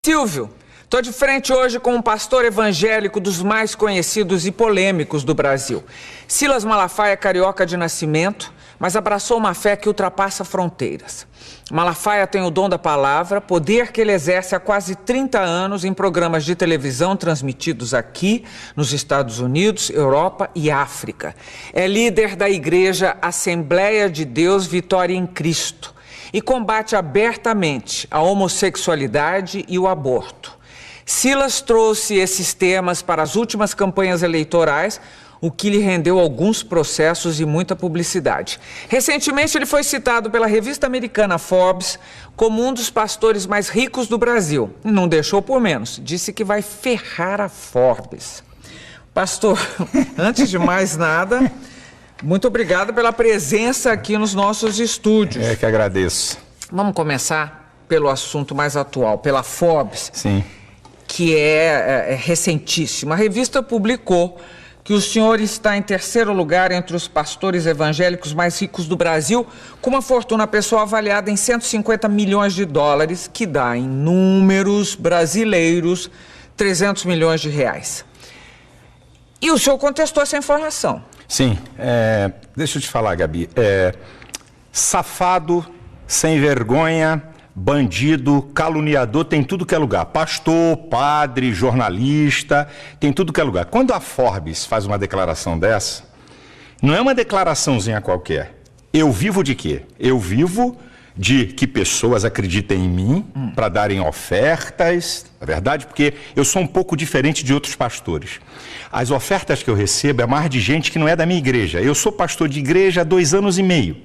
Silvio, estou de frente hoje com um pastor evangélico dos mais conhecidos e polêmicos do Brasil. Silas Malafaia é carioca de nascimento, mas abraçou uma fé que ultrapassa fronteiras. Malafaia tem o dom da palavra, poder que ele exerce há quase 30 anos em programas de televisão transmitidos aqui, nos Estados Unidos, Europa e África. É líder da igreja Assembleia de Deus Vitória em Cristo e combate abertamente a homossexualidade e o aborto. Silas trouxe esses temas para as últimas campanhas eleitorais, o que lhe rendeu alguns processos e muita publicidade. Recentemente, ele foi citado pela revista americana Forbes como um dos pastores mais ricos do Brasil. Não deixou por menos, disse que vai ferrar a Forbes. Pastor, antes de mais nada, muito obrigado pela presença aqui nos nossos estúdios. É que agradeço. Vamos começar pelo assunto mais atual, pela Forbes. Sim. Que é recentíssima. A revista publicou que o senhor está em terceiro lugar entre os pastores evangélicos mais ricos do Brasil, com uma fortuna pessoal avaliada em 150 milhões de dólares, que dá em números brasileiros 300 milhões de reais. E o senhor contestou essa informação. Sim. Deixa eu te falar, Gabi. Safado, sem vergonha, bandido, caluniador, tem tudo que é lugar. Pastor, padre, jornalista, tem tudo que é lugar. Quando a Forbes faz uma declaração dessa, não é uma declaraçãozinha qualquer. Eu vivo de quê? Eu vivo de que pessoas acreditem em mim para darem ofertas, é verdade? Porque eu sou um pouco diferente de outros pastores. As ofertas que eu recebo é mais de gente que não é da minha igreja. Eu sou pastor de igreja há 2 anos e meio.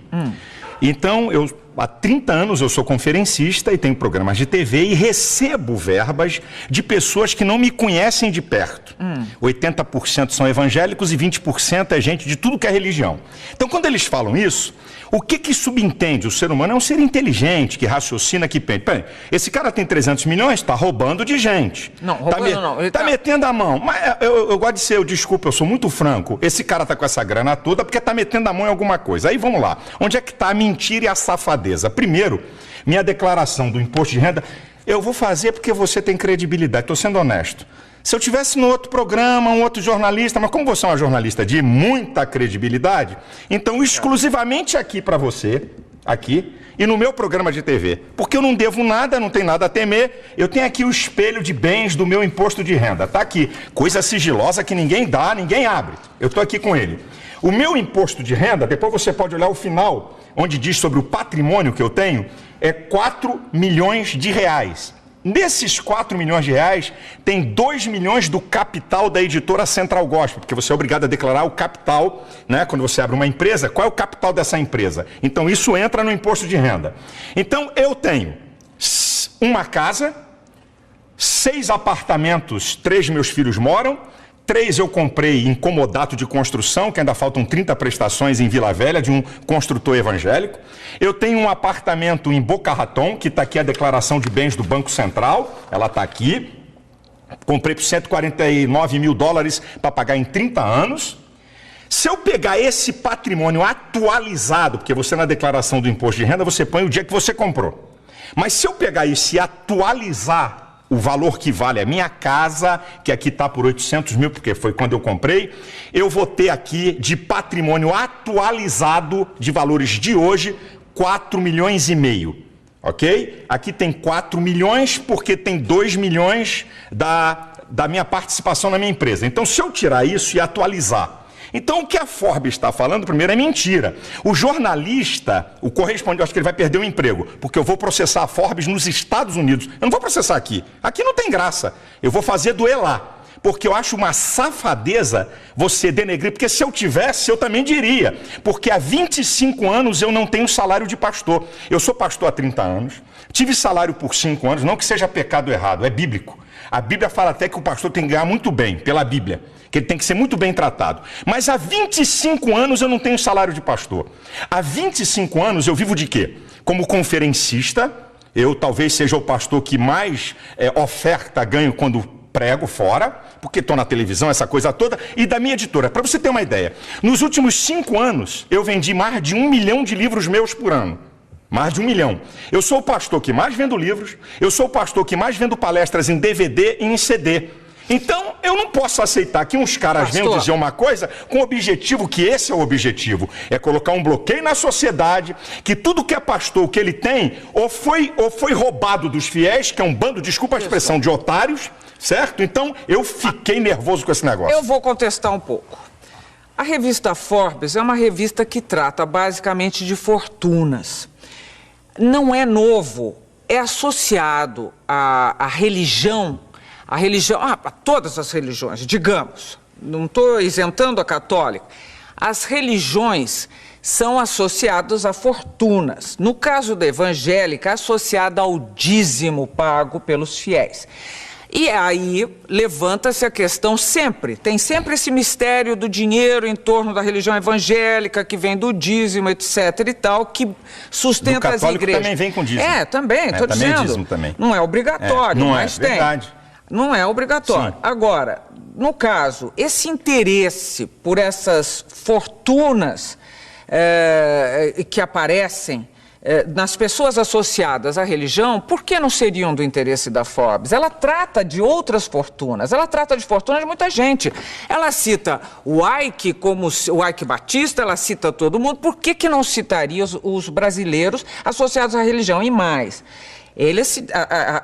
Então, há 30 anos eu sou conferencista e tenho programas de TV e recebo verbas de pessoas que não me conhecem de perto. 80% são evangélicos e 20% é gente de tudo que é religião. Então, quando eles falam isso, o que subentende? O ser humano é um ser inteligente, que raciocina, que pensa. Bem, esse cara tem 300 milhões, está roubando de gente. Não, roubando não. Está metendo a mão. Mas eu gosto de ser, desculpa, eu sou muito franco. Esse cara está com essa grana toda porque está metendo a mão em alguma coisa. Aí vamos lá. Onde é que está a mentira e a safadeza? Primeiro, minha declaração do imposto de renda, eu vou fazer porque você tem credibilidade. Estou sendo honesto. Se eu tivesse no outro programa, um outro jornalista, mas como você é uma jornalista de muita credibilidade, então exclusivamente aqui para você, aqui, e no meu programa de TV, porque eu não devo nada, não tenho nada a temer, eu tenho aqui o espelho de bens do meu imposto de renda, tá aqui, coisa sigilosa que ninguém dá, ninguém abre, eu estou aqui com ele. O meu imposto de renda, depois você pode olhar o final, onde diz sobre o patrimônio que eu tenho, é 4 milhões de reais. Nesses 4 milhões de reais, tem 2 milhões do capital da editora Central Gospel, porque você é obrigado a declarar o capital, né? Quando você abre uma empresa, qual é o capital dessa empresa? Então, isso entra no imposto de renda. Então, eu tenho uma casa, 6 apartamentos, 3 meus filhos moram, 3 eu comprei em comodato de construção, que ainda faltam 30 prestações em Vila Velha, de um construtor evangélico. Eu tenho um apartamento em Boca Raton, que está aqui a declaração de bens do Banco Central, ela está aqui. Comprei por 149 mil dólares para pagar em 30 anos. Se eu pegar esse patrimônio atualizado, porque você na declaração do imposto de renda, você põe o dia que você comprou. Mas se eu pegar isso e atualizar o valor que vale a minha casa, que aqui está por 800 mil, porque foi quando eu comprei, eu vou ter aqui de patrimônio atualizado de valores de hoje, 4 milhões e meio, ok? Aqui tem 4 milhões porque tem 2 milhões da minha participação na minha empresa. Então, se eu tirar isso e atualizar, então o que a Forbes está falando, primeiro, é mentira. O jornalista, o correspondente, eu acho que ele vai perder o emprego, porque eu vou processar a Forbes nos Estados Unidos. Eu não vou processar aqui. Aqui não tem graça. Eu vou fazer doer lá. Porque eu acho uma safadeza você denegrir, porque se eu tivesse, eu também diria. Porque há 25 anos eu não tenho salário de pastor. Eu sou pastor há 30 anos, tive salário por 5 anos, não que seja pecado errado, é bíblico. A Bíblia fala até que o pastor tem que ganhar muito bem, pela Bíblia, que ele tem que ser muito bem tratado. Mas há 25 anos eu não tenho salário de pastor. Há 25 anos eu vivo de quê? Como conferencista, eu talvez seja o pastor que mais oferta ganho quando prego fora, porque estou na televisão, essa coisa toda, e da minha editora. Para você ter uma ideia, nos últimos 5 anos eu vendi mais de 1 milhão de livros meus por ano. Mais de 1 milhão. Eu sou o pastor que mais vendo livros, eu sou o pastor que mais vendo palestras em DVD e em CD. Então, eu não posso aceitar que uns caras venham dizer uma coisa com o objetivo, que esse é o objetivo, é colocar um bloqueio na sociedade, que tudo que é pastor, o que ele tem, ou foi roubado dos fiéis, que é um bando, desculpa a expressão, de otários, certo? Então, eu fiquei nervoso com esse negócio. Eu vou contestar um pouco. A revista Forbes é uma revista que trata basicamente de fortunas. Não é novo, é associado à religião, a todas as religiões, digamos, não estou isentando a católica, as religiões são associadas a fortunas. No caso da evangélica, associada ao dízimo pago pelos fiéis. E aí levanta-se a questão sempre, tem sempre esse mistério do dinheiro em torno da religião evangélica, que vem do dízimo, etc e tal, que sustenta as igrejas. Também vem com dízimo. Também, estou dizendo. Também é dízimo também. Não é obrigatório, mas tem. Verdade. Não é obrigatório. Sim. Agora, no caso, esse interesse por essas fortunas que aparecem nas pessoas associadas à religião, por que não seriam do interesse da Forbes? Ela trata de outras fortunas, ela trata de fortunas de muita gente. Ela cita o Ike como o Ike Batista, ela cita todo mundo. Por que não citaria os brasileiros associados à religião? E mais,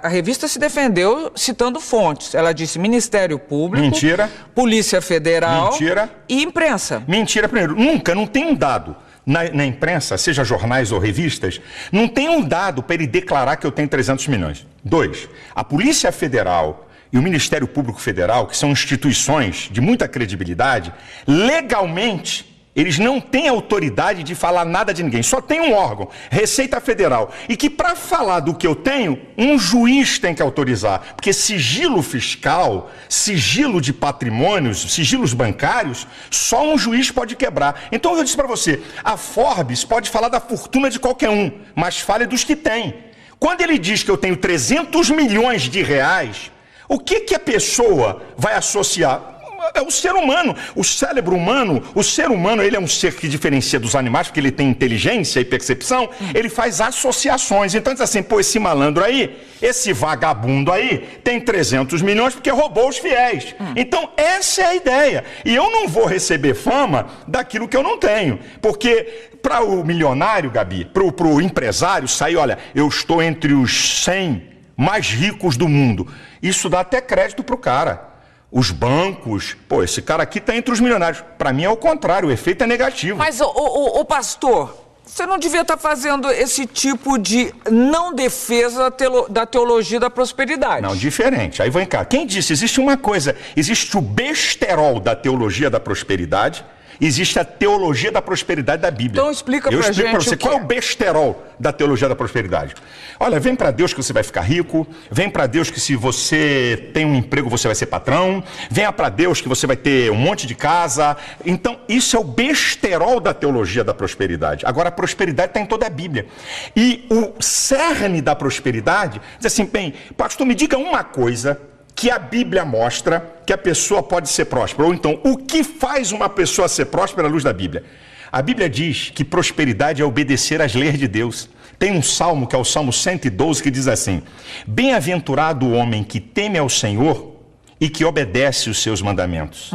a revista se defendeu citando fontes. Ela disse Ministério Público, mentira, Polícia Federal, mentira, e imprensa. Mentira, primeiro, não tem um dado. Na imprensa, seja jornais ou revistas, não tem um dado para ele declarar que eu tenho 300 milhões. 2, a Polícia Federal e o Ministério Público Federal, que são instituições de muita credibilidade, legalmente, eles não têm autoridade de falar nada de ninguém. Só tem um órgão, Receita Federal. E que para falar do que eu tenho, um juiz tem que autorizar. Porque sigilo fiscal, sigilo de patrimônios, sigilos bancários, só um juiz pode quebrar. Então eu disse para você, a Forbes pode falar da fortuna de qualquer um, mas fale dos que tem. Quando ele diz que eu tenho 300 milhões de reais, o que a pessoa vai associar? É o ser humano, o cérebro humano, o ser humano, ele é um ser que diferencia dos animais, porque ele tem inteligência e percepção, ele faz associações. Então diz assim, pô, esse malandro aí, esse vagabundo aí, tem 300 milhões porque roubou os fiéis. Então essa é a ideia. E eu não vou receber fama daquilo que eu não tenho, porque para o milionário, Gabi, para o empresário sair, olha, eu estou entre os 100 mais ricos do mundo, isso dá até crédito para o cara. Os bancos, pô, esse cara aqui está entre os milionários. Para mim é o contrário, o efeito é negativo. Mas, o pastor, você não devia estar fazendo esse tipo de não defesa da teologia da prosperidade. Não, diferente. Aí vem cá. Quem disse? Existe uma coisa, existe o besterol da teologia da prosperidade, existe a teologia da prosperidade da Bíblia. Então explica pra gente. Eu explico para você qual é o besterol da teologia da prosperidade. Olha, vem para Deus que você vai ficar rico, vem para Deus que se você tem um emprego você vai ser patrão, venha para Deus que você vai ter um monte de casa. Então isso é o besterol da teologia da prosperidade. Agora a prosperidade está em toda a Bíblia. E o cerne da prosperidade diz assim, bem, pastor, me diga uma coisa que a Bíblia mostra que a pessoa pode ser próspera. Ou então, o que faz uma pessoa ser próspera à luz da Bíblia? A Bíblia diz que prosperidade é obedecer às leis de Deus. Tem um salmo, que é o Salmo 112, que diz assim, bem-aventurado o homem que teme ao Senhor e que obedece os seus mandamentos.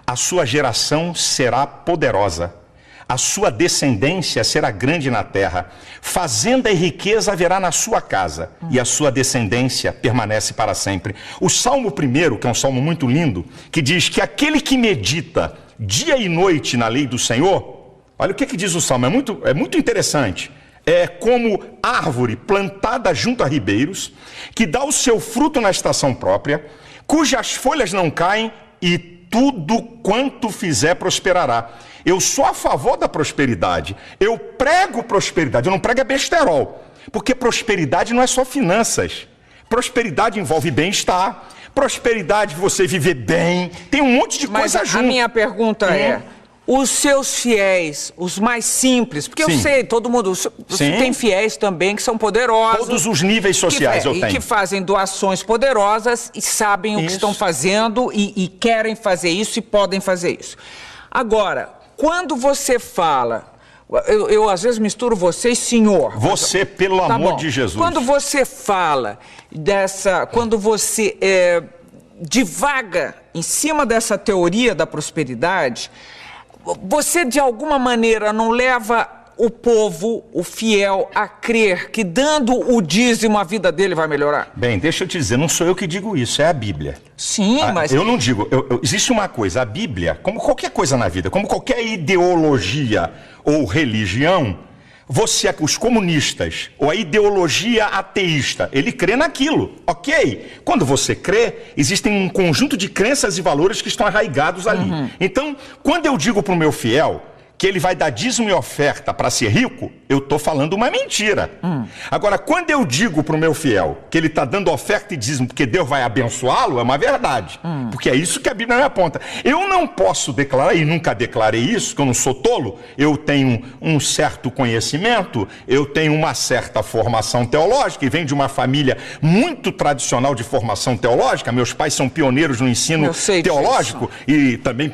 A sua geração será poderosa. A sua descendência será grande na terra. Fazenda e riqueza haverá na sua casa, e a sua descendência permanece para sempre. O Salmo 1, que é um salmo muito lindo, que diz que aquele que medita dia e noite na lei do Senhor, olha o que diz o salmo, é muito interessante. É como árvore plantada junto a ribeiros, que dá o seu fruto na estação própria, cujas folhas não caem, e tudo quanto fizer prosperará. Eu sou a favor da prosperidade. Eu prego prosperidade. Eu não prego besterol. Porque prosperidade não é só finanças. Prosperidade envolve bem-estar. Prosperidade, você viver bem. Tem um monte de coisa junto. A minha pergunta é, os seus fiéis, os mais simples, porque eu sei, todo mundo, você tem fiéis também que são poderosos. Todos os níveis sociais eu tenho. E que fazem doações poderosas e sabem o que estão fazendo e querem fazer isso e podem fazer isso. Agora, quando você fala Eu às vezes misturo você e senhor. Você, pelo amor de Jesus. Quando você fala quando você divaga em cima dessa teoria da prosperidade, você de alguma maneira não leva o povo, o fiel, a crer que dando o dízimo a vida dele vai melhorar? Bem, deixa eu te dizer, não sou eu que digo isso, é a Bíblia. Sim, mas... Eu não digo, existe uma coisa, a Bíblia, como qualquer coisa na vida, como qualquer ideologia ou religião, os comunistas, ou a ideologia ateísta, ele crê naquilo, ok? Quando você crê, existem um conjunto de crenças e valores que estão arraigados ali. Então, quando eu digo para o meu fiel que ele vai dar dízimo e oferta para ser rico, eu estou falando uma mentira. Agora, quando eu digo para o meu fiel que ele está dando oferta e dízimo porque Deus vai abençoá-lo, é uma verdade. Porque é isso que a Bíblia me aponta. Eu não posso declarar, e nunca declarei isso, que eu não sou tolo, eu tenho um certo conhecimento, eu tenho uma certa formação teológica, e venho de uma família muito tradicional de formação teológica, meus pais são pioneiros no ensino teológico, e também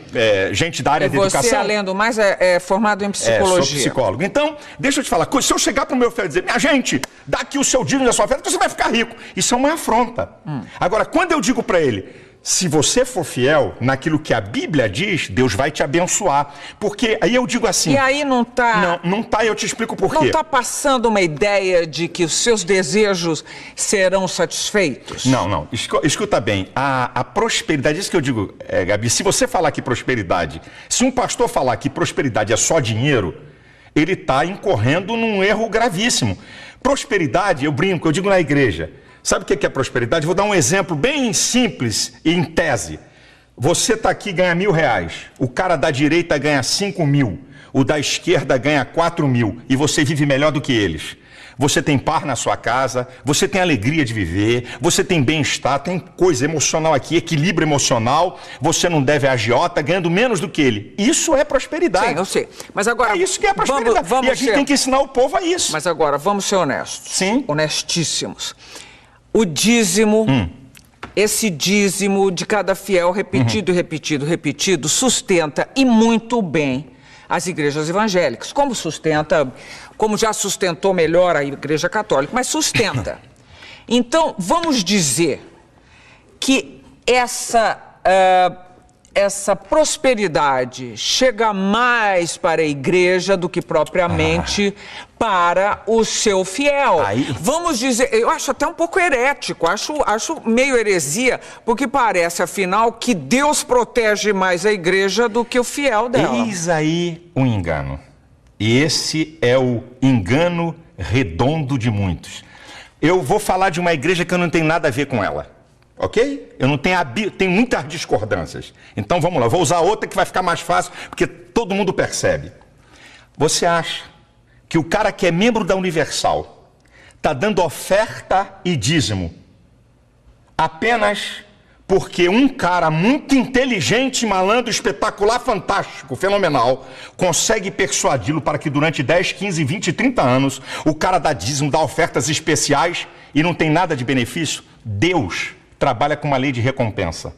gente da área da educação. Você, além do mais, é formado em psicologia. Sou psicólogo. Então, deixa eu te falar, se eu chegar para o meu filho e dizer, minha gente, dá aqui o seu dízimo da sua oferta, você vai ficar rico. Isso é uma afronta. Agora, quando eu digo para ele, se você for fiel naquilo que a Bíblia diz, Deus vai te abençoar. Porque aí eu digo assim... E aí não está... Não está, eu te explico por quê. Não está passando uma ideia de que os seus desejos serão satisfeitos? Não. Escuta bem, a prosperidade, isso que eu digo, Gabi, se você falar que prosperidade, se um pastor falar que prosperidade é só dinheiro, ele está incorrendo num erro gravíssimo. Prosperidade, eu brinco, eu digo na igreja... Sabe o que é prosperidade? Vou dar um exemplo bem simples e em tese. Você está aqui e ganha R$1.000. O cara da direita ganha 5.000. O da esquerda ganha 4.000. E você vive melhor do que eles. Você tem par na sua casa, você tem alegria de viver, você tem bem-estar, tem coisa emocional aqui, equilíbrio emocional, você não deve a agiota ganhando menos do que ele. Isso é prosperidade. Sim, eu sei. Mas agora... É isso que é prosperidade. E a gente tem que ensinar o povo a isso. Mas agora, vamos ser honestos. Sim. Honestíssimos. O dízimo, esse dízimo de cada fiel repetido, repetido, sustenta e muito bem as igrejas evangélicas. Como já sustentou melhor a igreja católica, mas sustenta. Então, vamos dizer que essa prosperidade chega mais para a igreja do que propriamente para o seu fiel. Vamos dizer, eu acho até um pouco herético, acho meio heresia, porque parece, afinal, que Deus protege mais a igreja do que o fiel dela. Eis aí um engano. E esse é o engano redondo de muitos. Eu vou falar de uma igreja que eu não tenho nada a ver com ela. Ok? Eu não tenho muitas discordâncias. Então vamos lá, vou usar outra que vai ficar mais fácil, porque todo mundo percebe. Você acha que o cara que é membro da Universal está dando oferta e dízimo apenas porque um cara muito inteligente, malandro, espetacular, fantástico, fenomenal, consegue persuadi-lo para que durante 10, 15, 20, 30 anos o cara dá dízimo, dá ofertas especiais e não tem nada de benefício? Deus trabalha com uma lei de recompensa.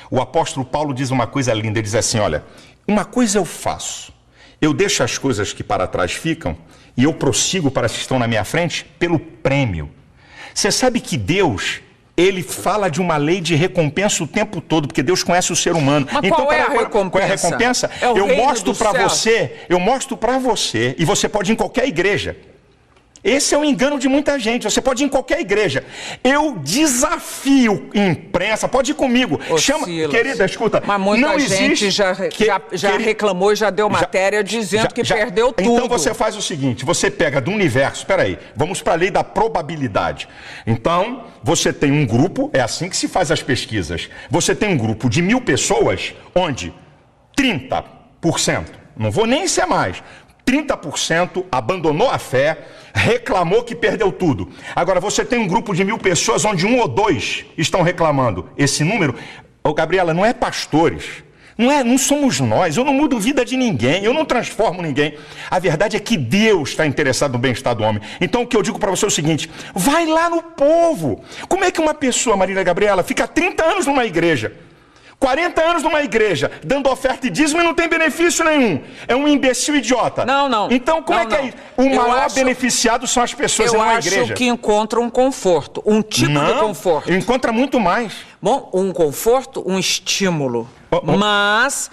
O apóstolo Paulo diz uma coisa linda, ele diz assim, olha, uma coisa eu faço, eu deixo as coisas que para trás ficam e eu prossigo para as que estão na minha frente pelo prêmio. Você sabe que Deus, ele fala de uma lei de recompensa o tempo todo, porque Deus conhece o ser humano. Mas então, qual é a recompensa? Qual é a recompensa? Eu mostro para você, e você pode ir em qualquer igreja. Esse é um engano de muita gente. Você pode ir em qualquer igreja. Eu desafio imprensa, pode ir comigo. Querida, escuta. Mas muita gente já reclamou e já deu matéria dizendo que perdeu tudo. Então você faz o seguinte, você pega do universo, vamos para a lei da probabilidade. Então, você tem um grupo, é assim que se faz as pesquisas. Você tem um grupo de 1.000 pessoas, onde 30%, não vou nem ser mais, 30% abandonou a fé, reclamou que perdeu tudo. Agora, você tem um grupo de 1.000 pessoas onde 1 ou 2 estão reclamando. Esse número, Gabriela, não é pastores, não somos nós, eu não mudo a vida de ninguém, eu não transformo ninguém. A verdade é que Deus está interessado no bem-estar do homem. Então, o que eu digo para você é o seguinte, vai lá no povo. Como é que uma pessoa, Marília Gabriela, fica 30 anos numa igreja? 40 anos numa igreja, dando oferta e dízimo e não tem benefício nenhum. É um imbecil idiota. Não. Então, como é que é isso? O maior beneficiado são as pessoas, não a igreja. Eu acho que encontram um conforto, um tipo de conforto. Encontra muito mais. Bom, um conforto, um estímulo. Mas...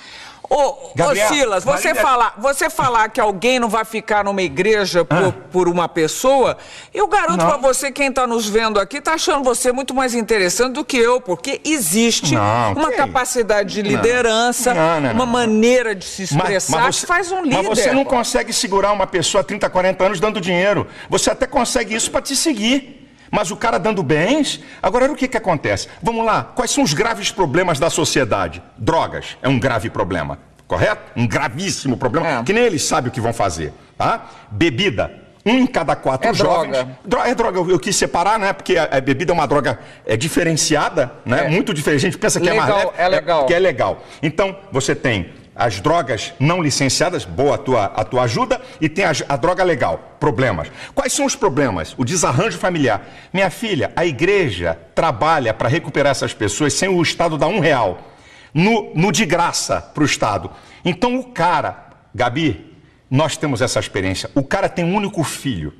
Gabriel, Silas, você falar que alguém não vai ficar numa igreja por uma pessoa, eu garanto pra você, quem tá nos vendo aqui, tá achando você muito mais interessante do que eu, porque existe uma capacidade de liderança, uma maneira de se expressar que faz um líder. Mas você não consegue segurar uma pessoa há 30, 40 anos dando dinheiro. Você até consegue isso pra te seguir. Mas o cara dando bens... Agora, o que acontece? Vamos lá, quais são os graves problemas da sociedade? Drogas é um grave problema, correto? Um gravíssimo problema, que nem eles sabem o que vão fazer, tá? Bebida, 1 em cada 4 jovens... É droga, eu quis separar, né? Porque a bebida é uma droga diferenciada, né? Muito diferente, a gente pensa que é mais leve, legal. Que é legal. Então, você tem... as drogas não licenciadas, boa a tua ajuda, e tem a droga legal, problemas. Quais são os problemas? O desarranjo familiar. Minha filha, a igreja trabalha para recuperar essas pessoas sem o Estado dar R$1 no de graça para o Estado. Então o cara, Gabi, nós temos essa experiência, o cara tem um único filho.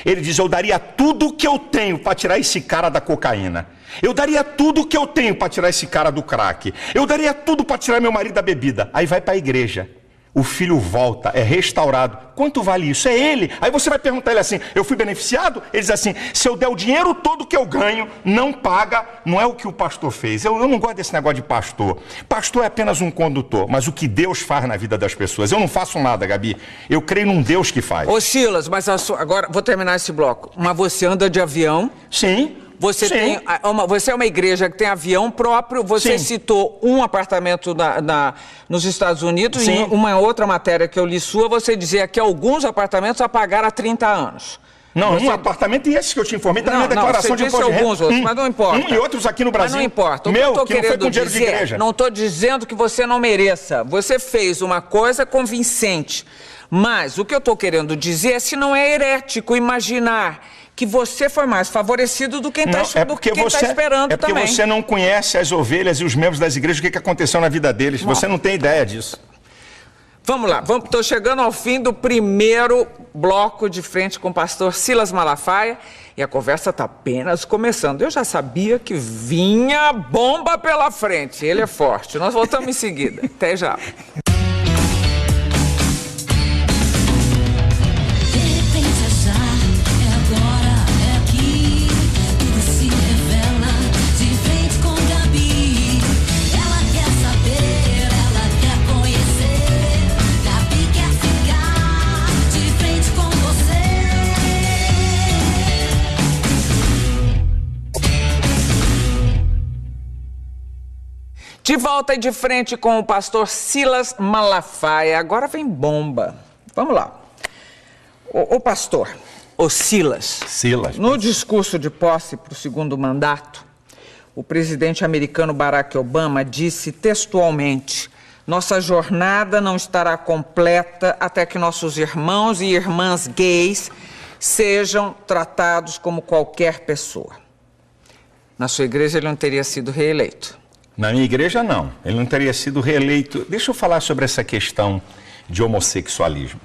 Ele diz, eu daria tudo o que eu tenho para tirar esse cara da cocaína. Eu daria tudo o que eu tenho para tirar esse cara do crack. Eu daria tudo para tirar meu marido da bebida. Aí vai para a igreja. O filho volta, é restaurado. Quanto vale isso? É ele. Aí você vai perguntar ele assim, eu fui beneficiado? Ele diz assim, se eu der o dinheiro todo que eu ganho, não paga, não é o que o pastor fez. Eu não gosto desse negócio de pastor. Pastor é apenas um condutor, mas o que Deus faz na vida das pessoas. Eu não faço nada, Gabi. Eu creio num Deus que faz. Ô Silas, mas agora vou terminar esse bloco. Mas você anda de avião? Sim. Você é uma igreja que tem avião próprio, você citou um apartamento nos Estados Unidos, e em uma outra matéria que eu li sua, você dizia que alguns apartamentos a pagar há 30 anos. Não, um apartamento e esse que eu te informei, tá na minha declaração de imposto de renda. Alguns outros, mas não importa. E outros aqui no Brasil. Mas não importa. O meu, que eu não foi com dinheiro de igreja. Não estou dizendo que você não mereça. Você fez uma coisa convincente. Mas o que eu estou querendo dizer é se não é herético imaginar que você foi mais favorecido do que quem está esperando também. É porque você não conhece as ovelhas e os membros das igrejas, o que aconteceu na vida deles. Você não tem ideia disso. Vamos lá, estou chegando ao fim do primeiro bloco de frente com o pastor Silas Malafaia e a conversa está apenas começando. Eu já sabia que vinha bomba pela frente, ele é forte. Nós voltamos em seguida. Até já. De volta e de frente com o pastor Silas Malafaia. Agora vem bomba. Vamos lá. O pastor, o Silas. No discurso de posse para o segundo mandato, o presidente americano Barack Obama disse textualmente: nossa jornada não estará completa até que nossos irmãos e irmãs gays sejam tratados como qualquer pessoa. Na sua igreja ele não teria sido reeleito. Na minha igreja, não. Ele não teria sido reeleito. Deixa eu falar sobre essa questão de homossexualismo.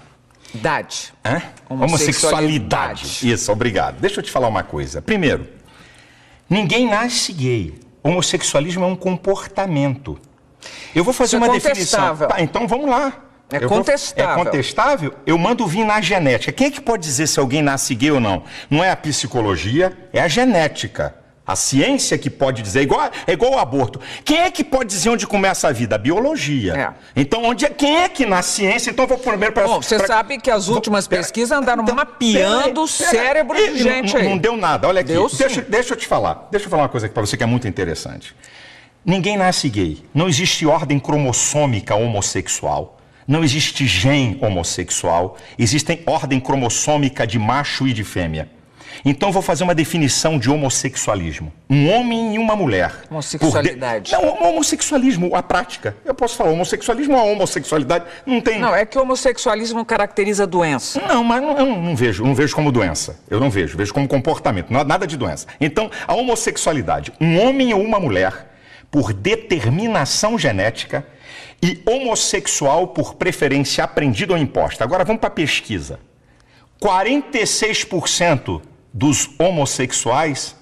Homossexualidade. Isso, obrigado. Deixa eu te falar uma coisa. Primeiro, ninguém nasce gay. Homossexualismo é um comportamento. Eu vou fazer uma definição. Tá, então vamos lá. É contestável. É contestável? Eu mando vir na genética. Quem é que pode dizer se alguém nasce gay ou não? Não é a psicologia, é a genética. A ciência que pode dizer, é igual ao aborto. Quem é que pode dizer onde começa a vida? A biologia. Então, quem é que na ciência? Então, eu vou primeiro para... Bom, você sabe que as últimas pesquisas andaram mapeando o cérebro de gente aí. Não deu nada. Olha aqui, deixa eu te falar. Deixa eu falar uma coisa aqui para você que é muito interessante. Ninguém nasce gay. Não existe ordem cromossômica homossexual. Não existe gene homossexual. Existem ordem cromossômica de macho e de fêmea. Então, vou fazer uma definição de homossexualismo. Um homem e uma mulher. Homossexualidade. Não, homossexualismo, a prática. Eu posso falar homossexualismo ou a homossexualidade, não tem... Não, é que o homossexualismo caracteriza a doença. Não, mas eu não vejo como doença. Eu não vejo como comportamento, nada de doença. Então, a homossexualidade, um homem ou uma mulher por determinação genética e homossexual por preferência aprendida ou imposta. Agora vamos para a pesquisa. 46% dos homossexuais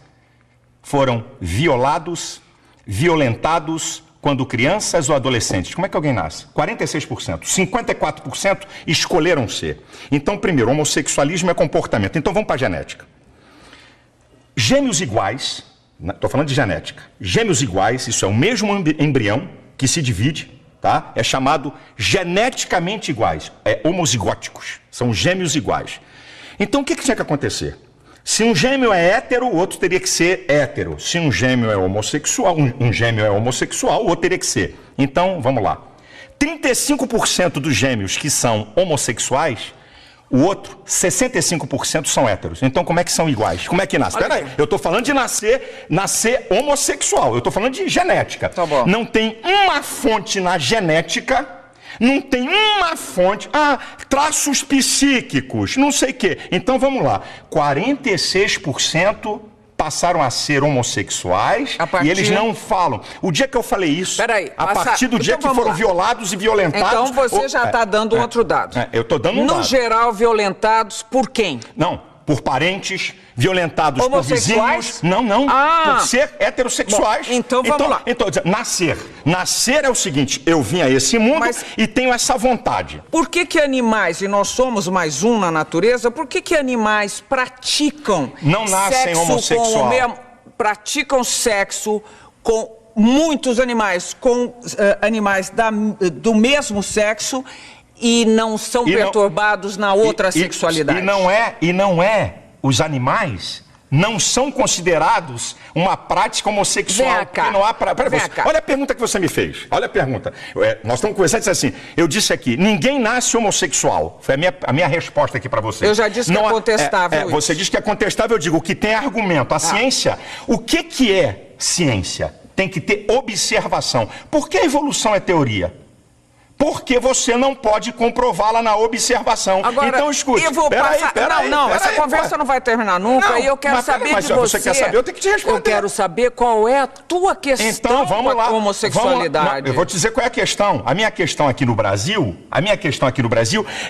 foram violados, violentados quando crianças ou adolescentes. Como é que alguém nasce? 46%. 54% escolheram ser. Então, primeiro, homossexualismo é comportamento. Então, vamos para a genética. Gêmeos iguais, estou falando de genética, gêmeos iguais, isso é o mesmo embrião que se divide, tá? É chamado geneticamente iguais, homozigóticos, são gêmeos iguais. Então, o que tinha que acontecer? Se um gêmeo é hétero, o outro teria que ser hétero. Se um gêmeo é homossexual, um gêmeo é homossexual, o outro teria que ser. Então, vamos lá. 35% dos gêmeos que são homossexuais, o outro, 65% são héteros. Então, como é que são iguais? Como é que nasce? Peraí, eu estou falando de nascer homossexual. Eu estou falando de genética. Tá bom. Não tem uma fonte na genética, não tem uma fonte... traços psíquicos, não sei o quê. Então, vamos lá. 46% passaram a ser homossexuais e eles não falam. O dia que eu falei isso, partir do dia que foram violados e violentados... Então você já está dando outro dado. Eu estou dando um dado. No geral, violentados por quem? Não, por parentes, violentados por vizinhos... Não, por ser heterossexuais. Bom, então vamos lá. Então, nascer é o seguinte, eu vim a esse mundo e tenho essa vontade. Por que animais, e nós somos mais um na natureza, por que animais praticam não nascem homossexual? Praticam sexo com muitos animais, com animais do mesmo sexo e não são perturbados na outra sexualidade? E não é os animais... não são considerados uma prática homossexual. Vem cá. Não há olha a pergunta que você me fez. Olha a pergunta. Nós estamos conversando e disse assim, eu disse aqui, ninguém nasce homossexual. Foi a minha resposta aqui para você. Eu já disse que é contestável. Você disse que é contestável, eu digo, que tem argumento. A ciência, o que é ciência? Tem que ter observação. Por que a evolução é teoria? Porque você não pode comprová-la na observação. Agora, então, escute. Essa conversa não vai terminar nunca. E eu quero saber de você. Você quer saber? Eu tenho que te responder. Eu quero saber qual é a tua questão com a homossexualidade. Eu vou te dizer qual é a questão. A minha questão aqui no Brasil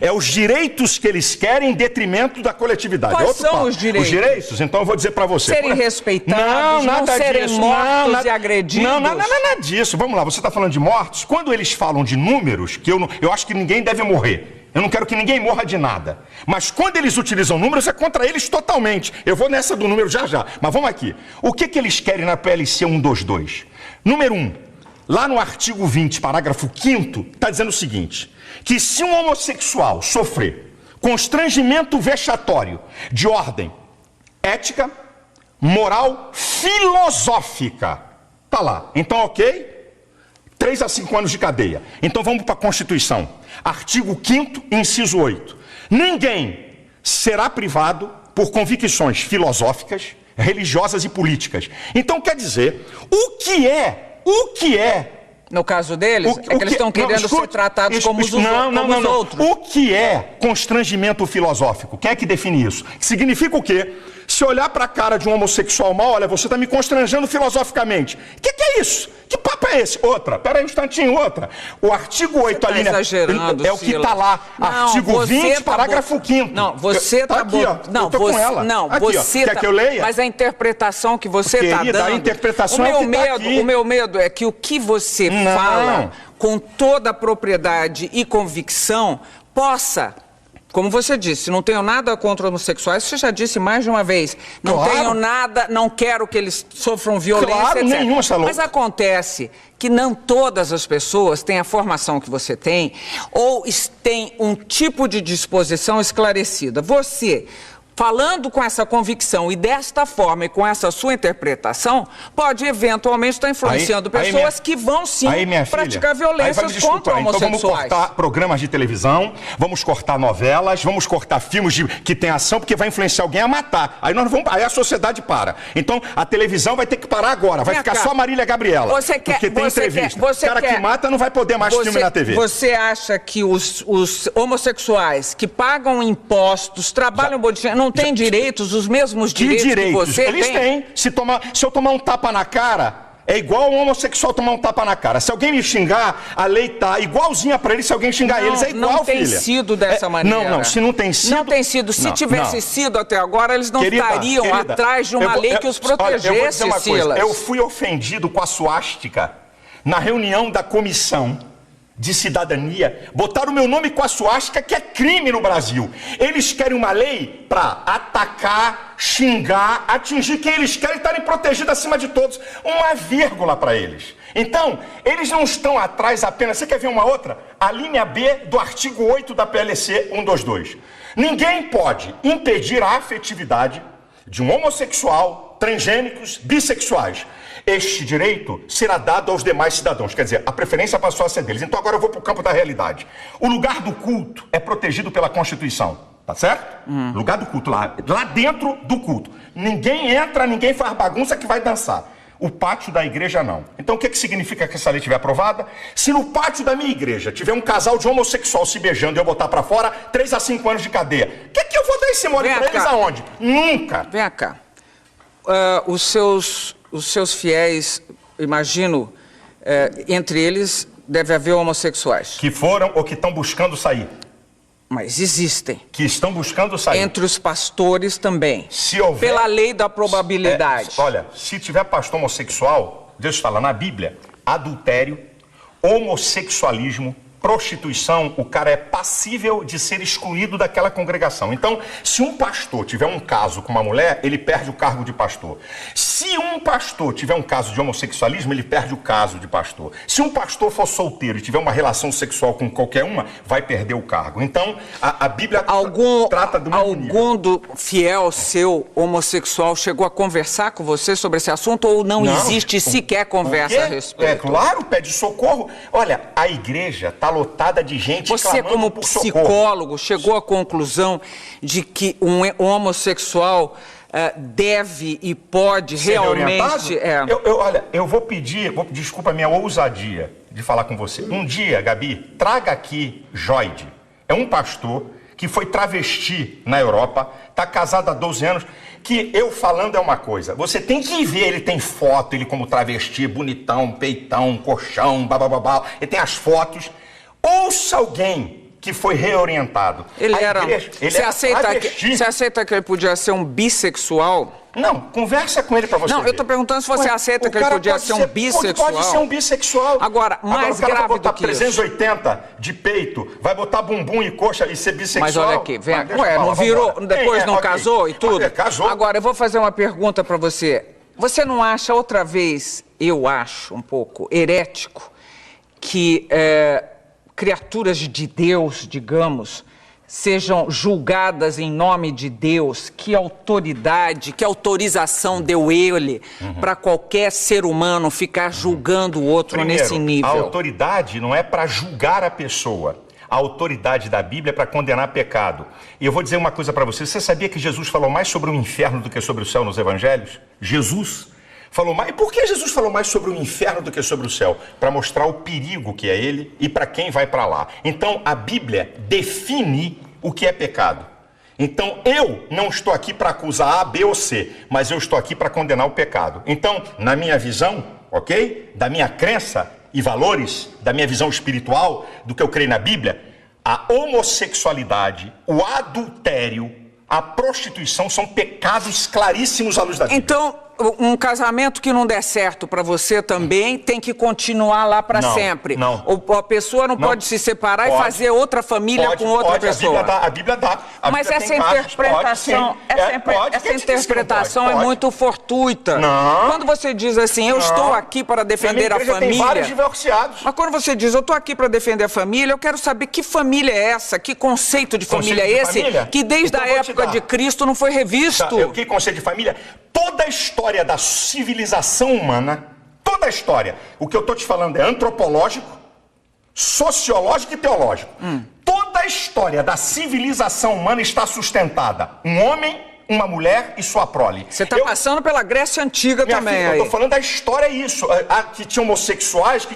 é os direitos que eles querem em detrimento da coletividade. Quais são os direitos? Os direitos? Então eu vou dizer para você. Serem respeitados, não serem mortos e agredidos. Não, nada disso. Vamos lá, você está falando de mortos? Quando eles falam de números, que eu acho que ninguém deve morrer. Eu não quero que ninguém morra de nada. Mas quando eles utilizam números, é contra eles totalmente. Eu vou nessa do número já. Mas vamos aqui. O que eles querem na PLC 122? Número 1. Lá no artigo 20, parágrafo 5º, está dizendo o seguinte, que se um homossexual sofrer constrangimento vexatório de ordem ética, moral, filosófica, tá lá. Então, ok? 3 a 5 anos de cadeia. Então vamos para a Constituição. Artigo 5º, inciso 8. Ninguém será privado por convicções filosóficas, religiosas e políticas. Então quer dizer, o que é... No caso deles, é que eles estão querendo ser tratados como os outros. O que é constrangimento filosófico? Quem é que define isso? Significa o quê? Se olhar para a cara de um homossexual mal, olha, você está me constrangendo filosoficamente. O que é isso? Que papo é esse? Peraí um instantinho, outra. O artigo 8 ali, exagerando, é o que está lá. Artigo 20, parágrafo 5º. Não, você está... Aqui, ó. Não, eu tô com ela. Não, aqui, você quer que eu leia? Mas a interpretação que você está dando... a interpretação é o que está aqui. O meu medo é que o que você fala com toda a propriedade e convicção possa... Como você disse, não tenho nada contra homossexuais, você já disse mais de uma vez. Não tenho nada, não quero que eles sofram violência, etc. Nenhuma, mas acontece que não todas as pessoas têm a formação que você tem ou têm um tipo de disposição esclarecida. Você, falando com essa convicção e desta forma e com essa sua interpretação, pode eventualmente estar influenciando pessoas que vão sim praticar violências contra homossexuais. Então vamos cortar programas de televisão, vamos cortar novelas, vamos cortar filmes que tem ação, porque vai influenciar alguém a matar. Aí a sociedade para. Então a televisão vai ter que parar agora, vai ficar só Marília Gabriela. Porque tem entrevista. O cara que mata não vai poder mais filme na TV. Você acha que os homossexuais que pagam impostos, trabalham não têm direitos, os mesmos direitos que você Eles têm. Se eu tomar um tapa na cara, É igual um homossexual tomar um tapa na cara. Se alguém me xingar, a lei tá igualzinha pra ele se alguém xingar eles. É igual, não tem filha. sido dessa maneira. Não, se não tem sido... Não tem sido. Se tivesse sido até agora, eles não estariam atrás de uma lei que os protegesse, olha, eu vou dizer uma Silas. coisa. Eu fui ofendido com a suástica na reunião da comissão de cidadania. Botaram o meu nome com a suástica, que é crime no Brasil. Eles querem uma lei para atacar, xingar, atingir quem eles querem, estarem protegidos acima de todos. Uma vírgula para eles. Então, eles não estão atrás apenas... Você quer ver uma outra? A linha B do artigo 8 da PLC 122. Ninguém pode impedir a afetividade de um homossexual, transgênicos, bissexuais. Este direito será dado aos demais cidadãos. Quer dizer, a preferência passou a ser deles. Então agora eu vou para o campo da realidade. O lugar do culto é protegido pela Constituição. Tá certo? Lugar do culto, lá dentro do culto. Ninguém entra, ninguém faz bagunça que vai dançar. O pátio da igreja não. Então o que significa que essa lei estiver aprovada? Se no pátio da minha igreja tiver um casal de homossexual se beijando e eu botar para fora, 3 a 5 anos de cadeia. O que eu vou dar esse mole para eles aonde? Nunca. Vem cá. Os seus fiéis, imagino, entre eles deve haver homossexuais. Que foram ou que estão buscando sair. Mas existem. Que estão buscando sair. Entre os pastores também. Se houver... Pela lei da probabilidade. Olha, se tiver pastor homossexual, Deus fala na Bíblia, adultério, homossexualismo, prostituição, o cara é passível de ser excluído daquela congregação. Então, se um pastor tiver um caso com uma mulher, ele perde o cargo de pastor. Se um pastor tiver um caso de homossexualismo, ele perde o caso de pastor. Se um pastor for solteiro e tiver uma relação sexual com qualquer uma, vai perder o cargo. Então, a Bíblia trata do mesmo nível. Algum fiel seu homossexual chegou a conversar com você sobre esse assunto ou não existe sequer conversa a respeito? É claro, pede socorro. Olha, a igreja está lotada de gente Você, como psicólogo, chegou à conclusão de que um homossexual deve e pode ser realmente... Olha, eu vou pedir, desculpa a minha ousadia de falar com você. Um dia, Gabi, traga aqui Joide. É um pastor que foi travesti na Europa, está casado há 12 anos, que eu falando é uma coisa. Você tem que ver, ele tem foto, ele como travesti, bonitão, peitão, colchão, babababá, ele tem as fotos. Ouça alguém que foi reorientado. Você aceita que ele podia ser um bissexual? Não, conversa com ele pra você ver. Eu tô perguntando se você aceita que ele podia ser um bissexual. Pode ser um bissexual. Agora, mais grave do que isso. Vai botar 380 de peito, vai botar bumbum e coxa e ser bissexual. Mas olha aqui, vem aqui. Não virou, depois não casou e tudo? Casou. Agora, eu vou fazer uma pergunta pra você. Você não acha outra vez, eu acho um pouco herético, que criaturas de Deus, digamos, sejam julgadas em nome de Deus? Que autoridade, que autorização deu ele para qualquer ser humano ficar julgando o outro nesse nível? A autoridade não é para julgar a pessoa. A autoridade da Bíblia é para condenar pecado. E eu vou dizer uma coisa para você. Você sabia que Jesus falou mais sobre o inferno do que sobre o céu nos evangelhos? Jesus falou mais. E por que Jesus falou mais sobre o inferno do que sobre o céu? Para mostrar o perigo que é ele e para quem vai para lá. Então, a Bíblia define o que é pecado. Então, eu não estou aqui para acusar A, B ou C, mas eu estou aqui para condenar o pecado. Então, na minha visão, ok? Da minha crença e valores, da minha visão espiritual, do que eu creio na Bíblia, a homossexualidade, o adultério, a prostituição são pecados claríssimos à luz da Bíblia. Então, um casamento que não der certo para você também tem que continuar lá para sempre. Não. A pessoa não pode se separar e fazer outra família com outra pessoa. A Bíblia dá. Mas essa interpretação, essa interpretação é muito fortuita. Não. Quando você diz assim, eu estou aqui para defender a família. Tem vários divorciados. Mas quando você diz, eu estou aqui para defender a família, eu quero saber que família é essa, que conceito de família é esse, que desde a época de Cristo não foi revisto. Que conceito de família? Toda a história da civilização humana, toda a história, o que eu estou te falando é antropológico, sociológico e teológico. Toda a história da civilização humana está sustentada. Um homem, uma mulher e sua prole. Você está passando pela Grécia Antiga também. Filha, eu estou falando da história, é isso. Que tinha homossexuais,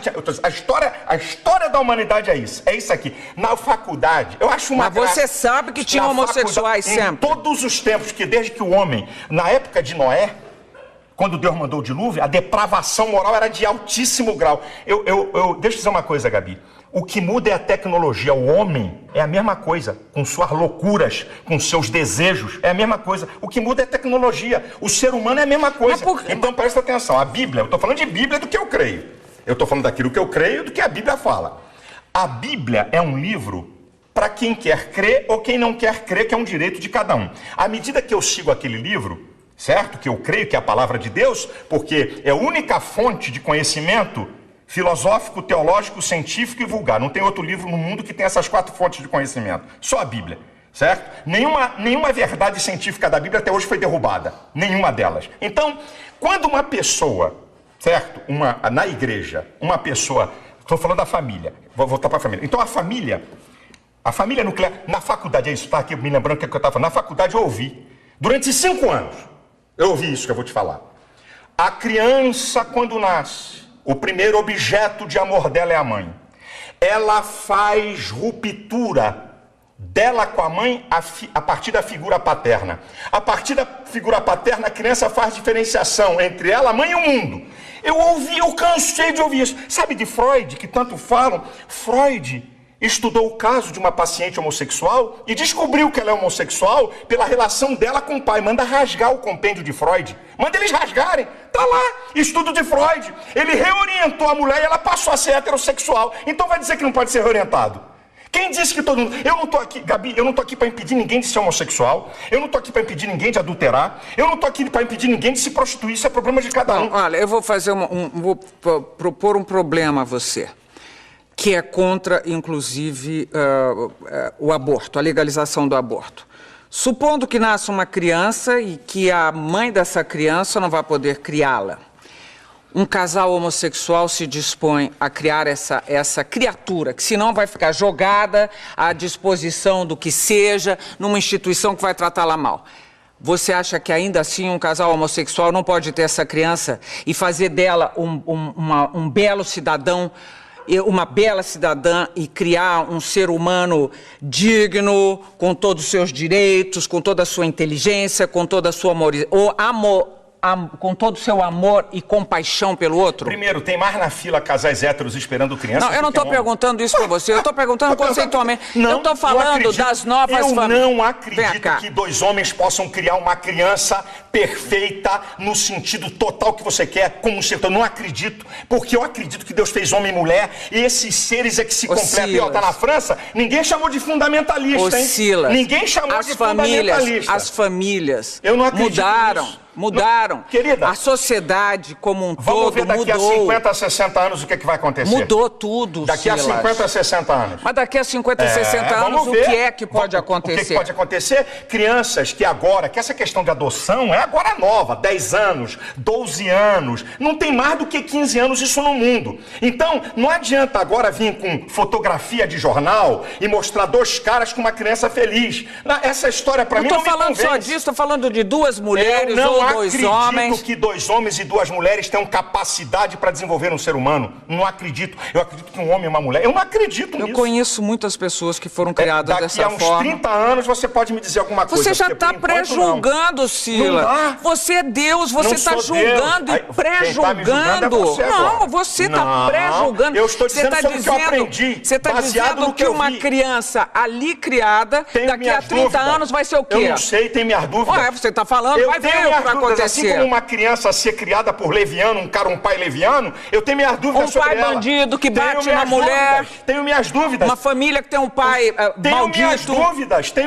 a história da humanidade é isso. É isso aqui. Na faculdade, eu acho uma Mas você sabe que tinha homossexuais sempre. Em todos os tempos, que desde que o homem, na época de Noé, quando Deus mandou o dilúvio, a depravação moral era de altíssimo grau. Deixa eu dizer uma coisa, Gabi. O que muda é a tecnologia. O homem é a mesma coisa, com suas loucuras, com seus desejos, é a mesma coisa. O que muda é a tecnologia. O ser humano é a mesma coisa. Então presta atenção, a Bíblia, eu estou falando de Bíblia do que eu creio. Eu estou falando daquilo que eu creio do que a Bíblia fala. A Bíblia é um livro para quem quer crer ou quem não quer crer, que é um direito de cada um. À medida que eu sigo aquele livro, certo? Que eu creio que é a palavra de Deus, porque é a única fonte de conhecimento filosófico, teológico, científico e vulgar. Não tem outro livro no mundo que tenha essas 4 fontes de conhecimento. Só a Bíblia, certo? Nenhuma verdade científica da Bíblia até hoje foi derrubada. Nenhuma delas. Então, quando uma pessoa, certo? Na igreja, uma pessoa... Estou falando da família. Vou voltar para a família. Então, a família nuclear... Na faculdade, é isso, tá aqui me lembrando o que eu estava falando. Na faculdade eu ouvi. Durante 5 anos, eu ouvi isso que eu vou te falar. A criança, quando nasce, o primeiro objeto de amor dela é a mãe. Ela faz ruptura dela com a mãe a partir da figura paterna. A partir da figura paterna, a criança faz diferenciação entre ela, a mãe e o mundo. Eu cansei de ouvir isso. Sabe de Freud, que tanto falam? Freud estudou o caso de uma paciente homossexual e descobriu que ela é homossexual pela relação dela com o pai. Manda rasgar o compêndio de Freud. Manda eles rasgarem. Tá lá, estudo de Freud. Ele reorientou a mulher e ela passou a ser heterossexual. Então vai dizer que não pode ser reorientado? Quem disse que todo mundo... Eu não tô aqui, Gabi, eu não tô aqui para impedir ninguém de ser homossexual. Eu não tô aqui para impedir ninguém de adulterar. Eu não tô aqui para impedir ninguém de se prostituir. Isso é problema de cada um. Olha, eu vou fazer vou propor um problema a você, que é contra, inclusive, o aborto, a legalização do aborto. Supondo que nasça uma criança e que a mãe dessa criança não vai poder criá-la. Um casal homossexual se dispõe a criar essa criatura, que senão vai ficar jogada à disposição do que seja, numa instituição que vai tratá-la mal. Você acha que ainda assim um casal homossexual não pode ter essa criança e fazer dela um belo cidadão, uma bela cidadã, e criar um ser humano digno, com todos os seus direitos, com toda a sua inteligência, com toda a sua com todo o seu amor e compaixão pelo outro? Primeiro, tem mais na fila casais héteros esperando crianças? Não, eu não estou perguntando isso para você, eu estou perguntando conceitualmente. Eu estou falando das novas famílias. Eu não acredito que 2 homens possam criar uma criança perfeita no sentido total que você quer, como um ser. Eu não acredito, porque eu acredito que Deus fez homem e mulher, e esses seres é que se completam. E ó, tá na França, ninguém chamou de fundamentalista, hein? Silas, ninguém chamou de fundamentalista. As famílias eu não acredito mudaram. nisso. Mudaram. Querida, a sociedade como um vamos todo ver daqui mudou. a 50, 60 anos o que vai acontecer. Mudou tudo, daqui Silas. a 50, 60 anos. Mas daqui a 50, 60 anos, o que é que pode acontecer? O que pode acontecer? Crianças que agora, que essa questão de adoção é agora nova, 10 anos, 12 anos, não tem mais do que 15 anos isso no mundo. Então, não adianta agora vir com fotografia de jornal e mostrar 2 caras com uma criança feliz. Essa história pra mim não me convence. Não estou falando só disso, estou falando de 2 mulheres ou 2 homens. Que 2 homens e 2 mulheres tenham capacidade para desenvolver um ser humano. Não acredito. Eu acredito que um homem e uma mulher... Eu não acredito nisso. Eu conheço muitas pessoas que foram criadas dessa forma. Daqui a uns 30 anos você pode me dizer alguma coisa. Você já está pré-julgando, Silas. Você é Deus, você está julgando e pré-julgando. Não, você está pré-julgando. Eu estou dizendo sobre o que eu aprendi. Você está dizendo que uma criança ali criada, daqui a 30 anos vai ser o quê? Eu não sei, tem minhas dúvidas. Ué, você está falando, vai ver o que vai acontecer. Assim como uma criança ser criada por leviano, um pai leviano, eu tenho minhas dúvidas sobre ela. Um pai bandido que bate na mulher. Tenho minhas dúvidas. Uma família que tem um pai maldito. Tenho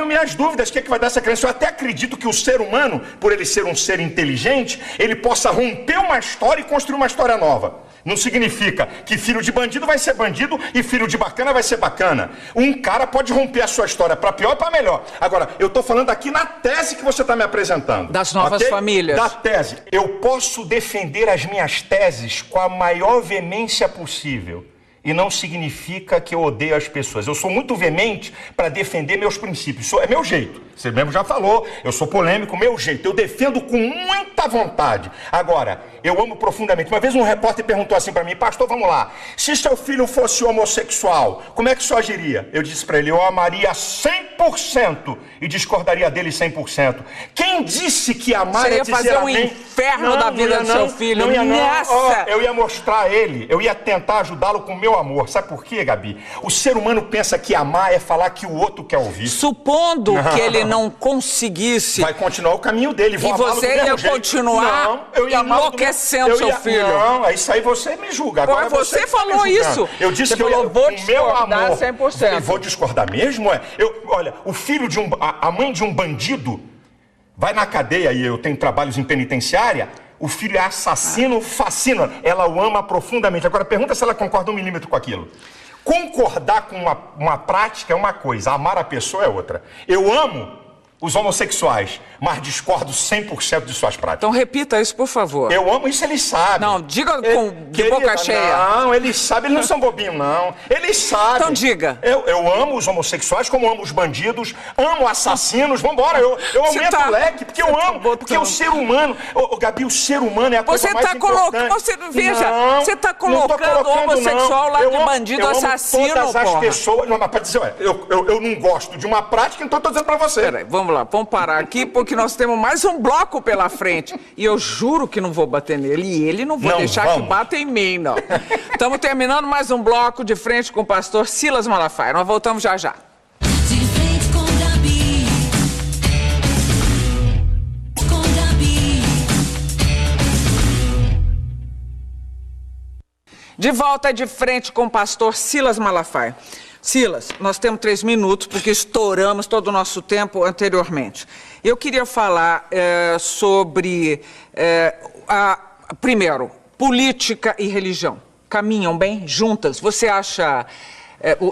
minhas dúvidas. O que vai dar essa criança? Eu até acredito que o ser humano, por ele ser um ser inteligente, ele possa romper uma história e construir uma história nova. Não significa que filho de bandido vai ser bandido e filho de bacana vai ser bacana. Um cara pode romper a sua história para pior ou para melhor. Agora, eu estou falando aqui na tese que você está me apresentando. Das novas famílias. Da tese. Eu posso defender as minhas teses com a maior veemência possível. e não significa que eu odeio as pessoas. Eu sou muito veemente para defender meus princípios. É meu jeito. Você mesmo já falou, eu sou polêmico, meu jeito. Eu defendo com muita vontade. Agora, eu amo profundamente. Uma vez um repórter perguntou assim para mim: pastor, vamos lá, se seu filho fosse homossexual, como é que o senhor agiria? Eu disse para ele: eu amaria 100% e discordaria dele 100%. Quem disse que amar você ia é dizer fazer um amém? inferno da vida do seu filho. Não ia não. Nessa... Eu ia mostrar a ele, eu ia tentar ajudá-lo com o meu amor. Sabe por quê, Gabi? O ser humano pensa que amar é falar que o outro quer ouvir. Supondo que ele não conseguisse... Vai continuar o caminho dele. E você ia continuar enlouquecendo seu filho. Não, isso aí você me julga. Agora você falou isso. Eu disse que eu vou discordar 100%. Eu vou discordar mesmo? Olha, o filho de a mãe de um bandido vai na cadeia e eu tenho trabalhos em penitenciária. O filho é assassino, fascina. Ela o ama profundamente. Agora, pergunta se ela concorda 1 milímetro com aquilo. Concordar com uma prática é uma coisa, amar a pessoa é outra. Eu amo os homossexuais, mas discordo 100% de suas práticas. Então repita isso, por favor. Eu amo isso, eles sabem. Não, diga de boca cheia. Não, eles sabem, eles não são bobinhos, não. Eles sabem. Então diga. Eu amo os homossexuais, como amo os bandidos, amo assassinos, vambora, eu aumento o leque, porque eu amo, porque o ser humano, Gabi, o ser humano é a coisa mais importante. Veja, você está colocando o homossexual lá de bandido, assassino, todas as pessoas, não, mas para dizer, eu não gosto de uma prática, então estou dizendo para você. Peraí, vamos lá, vamos parar aqui, porque nós temos mais um bloco pela frente. E eu juro que não vou bater nele. E ele não vou deixar que bata em mim, não. Estamos terminando mais um bloco de frente com o pastor Silas Malafaia. Nós voltamos já já. De frente com Gabi. Com Gabi. De volta de frente com o pastor Silas Malafaia. Silas, nós temos 3 minutos, porque estouramos todo o nosso tempo anteriormente. Eu queria falar sobre, primeiro, política e religião. Caminham bem juntas? Você acha...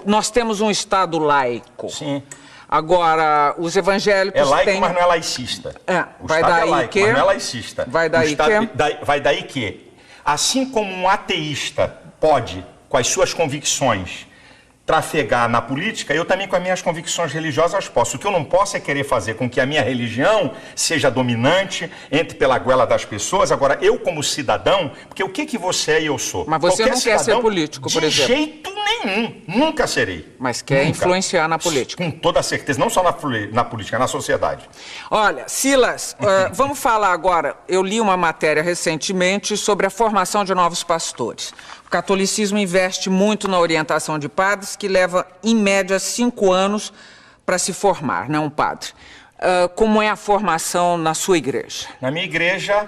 nós temos um Estado laico. Sim. Agora, os evangélicos É laico, têm... mas não é laicista. O vai Estado daí é laico, mas não é laicista. Vai daí que... Vai daí que, assim como um ateísta pode, com as suas convicções, trafegar na política, eu também com as minhas convicções religiosas posso. O que eu não posso é querer fazer com que a minha religião seja dominante, entre pela goela das pessoas. Agora, eu como cidadão, porque o que você é e eu sou? Mas você não quer ser político, por exemplo? De jeito nenhum, nunca serei. Mas quer influenciar na política? Com toda certeza, não só na política, na sociedade. Olha, Silas, vamos falar agora, eu li uma matéria recentemente sobre a formação de novos pastores. O catolicismo investe muito na orientação de padres, que leva, em média, 5 anos para se formar, né, um padre. Como é a formação na sua igreja? Na minha igreja,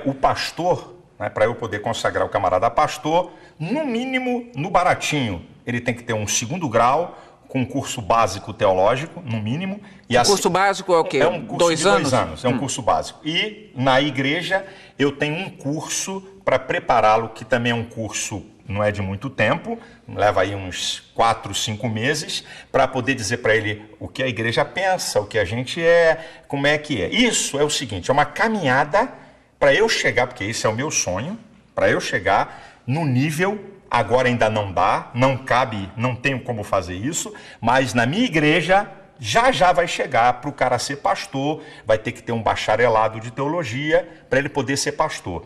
o pastor, né, para eu poder consagrar o camarada pastor, no mínimo, no baratinho, ele tem que ter um 2º grau, com um curso básico teológico, no mínimo. E curso básico é o quê? É um curso 2 de anos? 2 anos, é um curso básico. E na igreja eu tenho um curso para prepará-lo, que também é um curso, não é de muito tempo, leva aí uns 4, 5 meses, para poder dizer para ele o que a igreja pensa, o que a gente é, como é que é. Isso é o seguinte, é uma caminhada para eu chegar, porque esse é o meu sonho, para eu chegar no nível... Agora ainda não dá, não cabe, não tenho como fazer isso, mas na minha igreja já vai chegar para o cara ser pastor, vai ter que ter um bacharelado de teologia para ele poder ser pastor.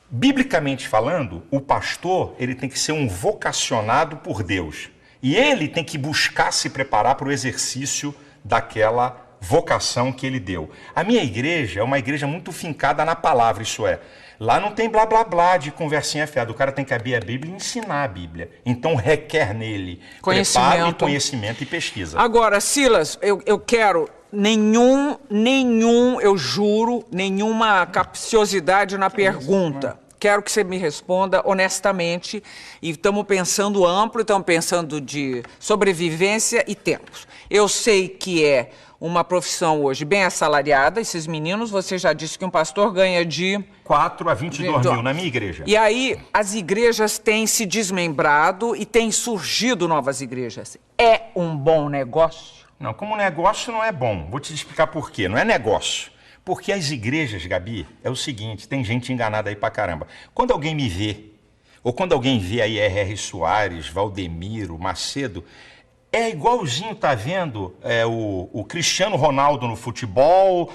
Biblicamente falando, o pastor ele tem que ser um vocacionado por Deus e ele tem que buscar se preparar para o exercício daquela vocação que ele deu. A minha igreja é uma igreja muito fincada na palavra, isso é. Lá não tem blá blá blá de conversinha fiada. O cara tem que abrir a Bíblia e ensinar a Bíblia. Então requer nele preparo e conhecimento e pesquisa. Agora, Silas, eu quero eu juro, nenhuma capciosidade na pergunta. Quero que você me responda honestamente. E estamos pensando amplo, estamos pensando de sobrevivência e tempos. Eu sei que é uma profissão hoje bem assalariada. Esses meninos, você já disse que um pastor ganha de... 4 a 22 mil na minha igreja. E aí, as igrejas têm se desmembrado e têm surgido novas igrejas. É um bom negócio? Não, como negócio não é bom. Vou te explicar por quê. Não é negócio. Porque as igrejas, Gabi, é o seguinte, tem gente enganada aí pra caramba. Quando alguém me vê ou quando alguém vê aí R.R. Soares, Valdemiro, Macedo, é igualzinho, tá vendo, o Cristiano Ronaldo no futebol.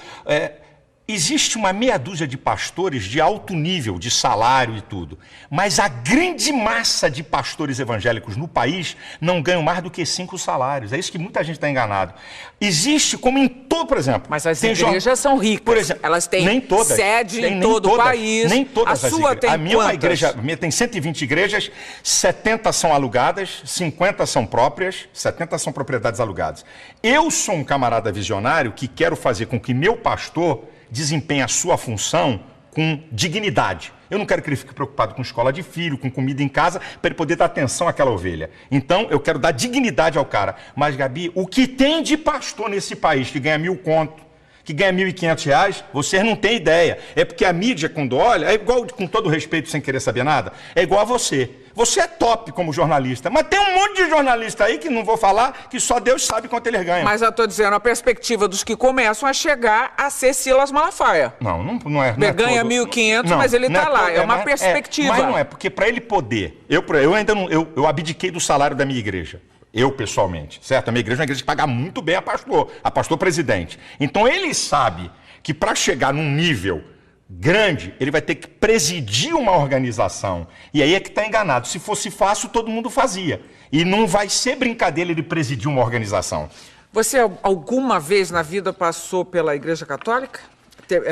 Existe uma meia dúzia de pastores de alto nível, de salário e tudo, mas a grande massa de pastores evangélicos no país não ganham mais do que 5 salários. É isso que muita gente está enganado. Existe, como em todo, por exemplo... Mas as igrejas são ricas, por exemplo, elas têm nem todas, sede em todo o país. Nem todas a as sua igrejas. tem A minha é uma quantas? igreja, a minha tem 120 igrejas, 70 são alugadas, 50 são próprias, 70 são propriedades alugadas. Eu sou um camarada visionário que quero fazer com que meu pastor desempenhe a sua função com dignidade. Eu não quero que ele fique preocupado com escola de filho, com comida em casa, para ele poder dar atenção àquela ovelha. Então, eu quero dar dignidade ao cara. Mas, Gabi, o que tem de pastor nesse país que ganha 1.000 conto, que ganha R$1.500, vocês não têm ideia. É porque a mídia, quando olha, é igual, com todo respeito, sem querer saber nada, é igual a você. Você é top como jornalista, mas tem um monte de jornalista aí que não vou falar, que só Deus sabe quanto eles ganham. Mas eu estou dizendo, a perspectiva dos que começam a chegar a ser Silas Malafaia. Não é. Ele ganha 1.500, mas ele está lá. É uma perspectiva. Mas não é, porque para ele poder... Eu ainda não... Eu abdiquei do salário da minha igreja. Eu, pessoalmente, certo? A minha igreja é uma igreja que paga muito bem a pastor presidente. Então, ele sabe que para chegar num nível grande, ele vai ter que presidir uma organização. E aí é que está enganado. Se fosse fácil, todo mundo fazia. E não vai ser brincadeira ele presidir uma organização. Você alguma vez na vida passou pela Igreja Católica?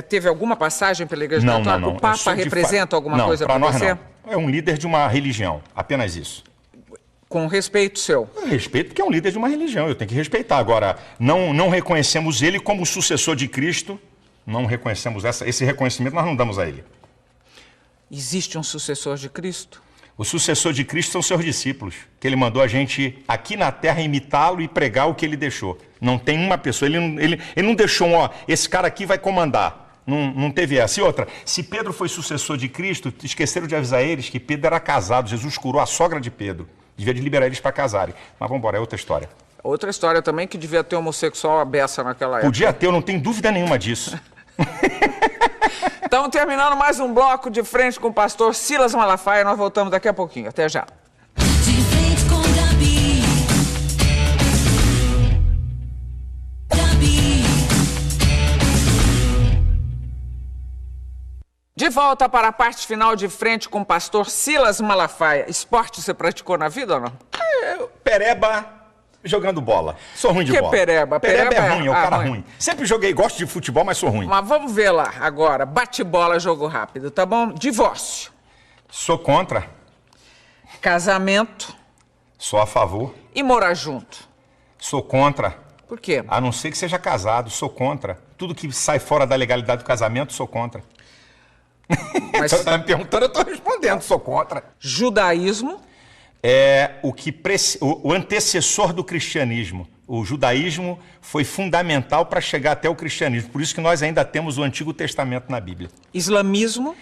Teve alguma passagem pela Igreja Católica? Não. O Papa representa alguma coisa para você? Não. É um líder de uma religião, apenas isso. Com respeito seu? Respeito porque é um líder de uma religião, eu tenho que respeitar. Agora, não reconhecemos ele como sucessor de Cristo, não reconhecemos esse reconhecimento, nós não damos a ele. Existe um sucessor de Cristo? O sucessor de Cristo são seus discípulos, que ele mandou a gente aqui na terra imitá-lo e pregar o que ele deixou. Não tem uma pessoa, ele não deixou esse cara aqui vai comandar. Não teve essa. E outra, se Pedro foi sucessor de Cristo, esqueceram de avisar eles que Pedro era casado, Jesus curou a sogra de Pedro. Devia de liberar eles para casarem. Mas vamos embora, é outra história. Outra história também que devia ter homossexual à beça naquela época. Podia ter, eu não tenho dúvida nenhuma disso. Então, terminando mais um bloco de frente com o pastor Silas Malafaia, nós voltamos daqui a pouquinho. Até já. De frente com Gabi. Gabi. De volta para a parte final de frente com o pastor Silas Malafaia. Esporte você praticou na vida ou não? Pereba jogando bola. Sou ruim de Que bola. pereba? Pereba é ruim, é o cara ruim. ruim. Sempre joguei, gosto de futebol, mas sou ruim. Mas vamos ver lá agora. Bate-bola, jogo rápido, tá bom? Divórcio. Sou contra, Casamento sou a favor, e morar junto. sou contra, Por quê? a não ser que seja casado, sou contra. Tudo que sai fora da legalidade do casamento, sou contra. Mas Você está me perguntando, eu estou respondendo, sou contra. judaísmo, É o antecessor do cristianismo. O judaísmo foi fundamental para chegar até o cristianismo. Por isso que nós ainda temos o Antigo Testamento na Bíblia. islamismo,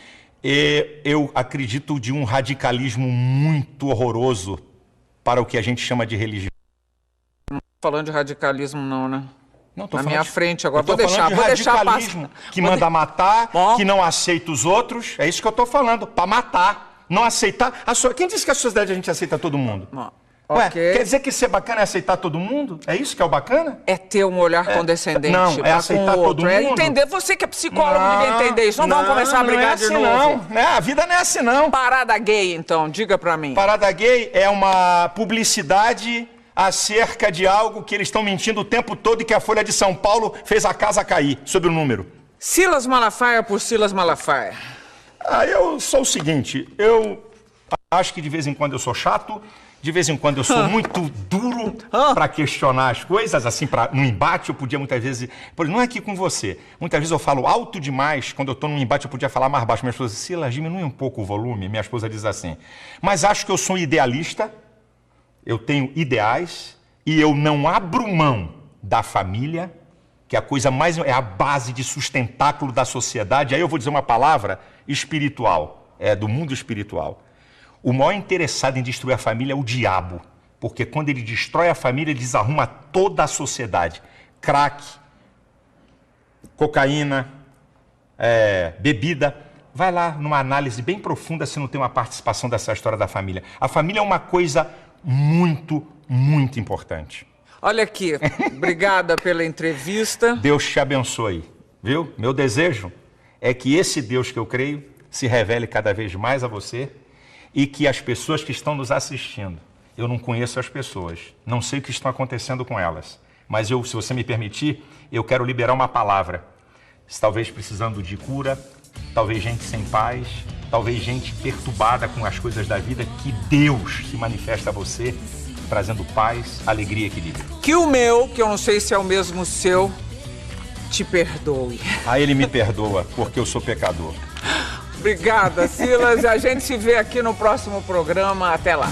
Eu acredito de um radicalismo muito horroroso para o que a gente chama de religião. falando de radicalismo não, né? Não, tô Na falando minha de- frente agora. eu tô Vou deixar falando de radicalismo, passar. que Vou manda matar, Bom. que não aceita os outros. É isso que eu estou falando, para matar. Não aceitar. Quem disse que a sociedade a gente aceita todo mundo? Bom, Ué, ok. quer dizer que ser bacana é aceitar todo mundo? É isso que é o bacana? É ter um olhar condescendente não, é para aceitar com o todo outro. É mundo? entender. Você que é psicólogo devia entender isso. Não vamos começar a brigar não é de assim, novo. Não, né? A vida não é assim, não. Parada gay, então. Diga pra mim. Parada gay é uma publicidade acerca de algo que eles estão mentindo o tempo todo e que a Folha de São Paulo fez a casa cair, sobre o número. Silas Malafaia por Silas Malafaia. Eu sou o seguinte, eu acho que de vez em quando eu sou chato, de vez em quando eu sou muito duro para questionar as coisas, assim, no embate eu podia muitas vezes... Não é aqui com você, muitas vezes eu falo alto demais, quando eu estou num embate eu podia falar mais baixo. Minha esposa diz, Silas, diminui um pouco o volume, minha esposa diz assim. Mas acho que eu sou um idealista, eu tenho ideais e eu não abro mão da família, que é a coisa mais... é a base de sustentáculo da sociedade. Aí eu vou dizer uma palavra espiritual, do mundo espiritual. O maior interessado em destruir a família é o diabo, porque quando ele destrói a família, ele desarruma toda a sociedade. Crack, cocaína, bebida, vai lá numa análise bem profunda se não tem uma participação dessa história da família. A família é uma coisa muito, muito importante. Olha aqui, obrigada pela entrevista. Deus te abençoe, viu? Meu desejo é que esse Deus que eu creio se revele cada vez mais a você e que as pessoas que estão nos assistindo, eu não conheço as pessoas, não sei o que está acontecendo com elas, mas eu, se você me permitir, eu quero liberar uma palavra. Talvez precisando de cura, talvez gente sem paz, talvez gente perturbada com as coisas da vida, que Deus se manifesta a você, trazendo paz, alegria e equilíbrio. Que o meu, que eu não sei se é o mesmo seu, te perdoe. Ele me perdoa, porque eu sou pecador. Obrigada, Silas. E a gente se vê aqui no próximo programa. Até lá.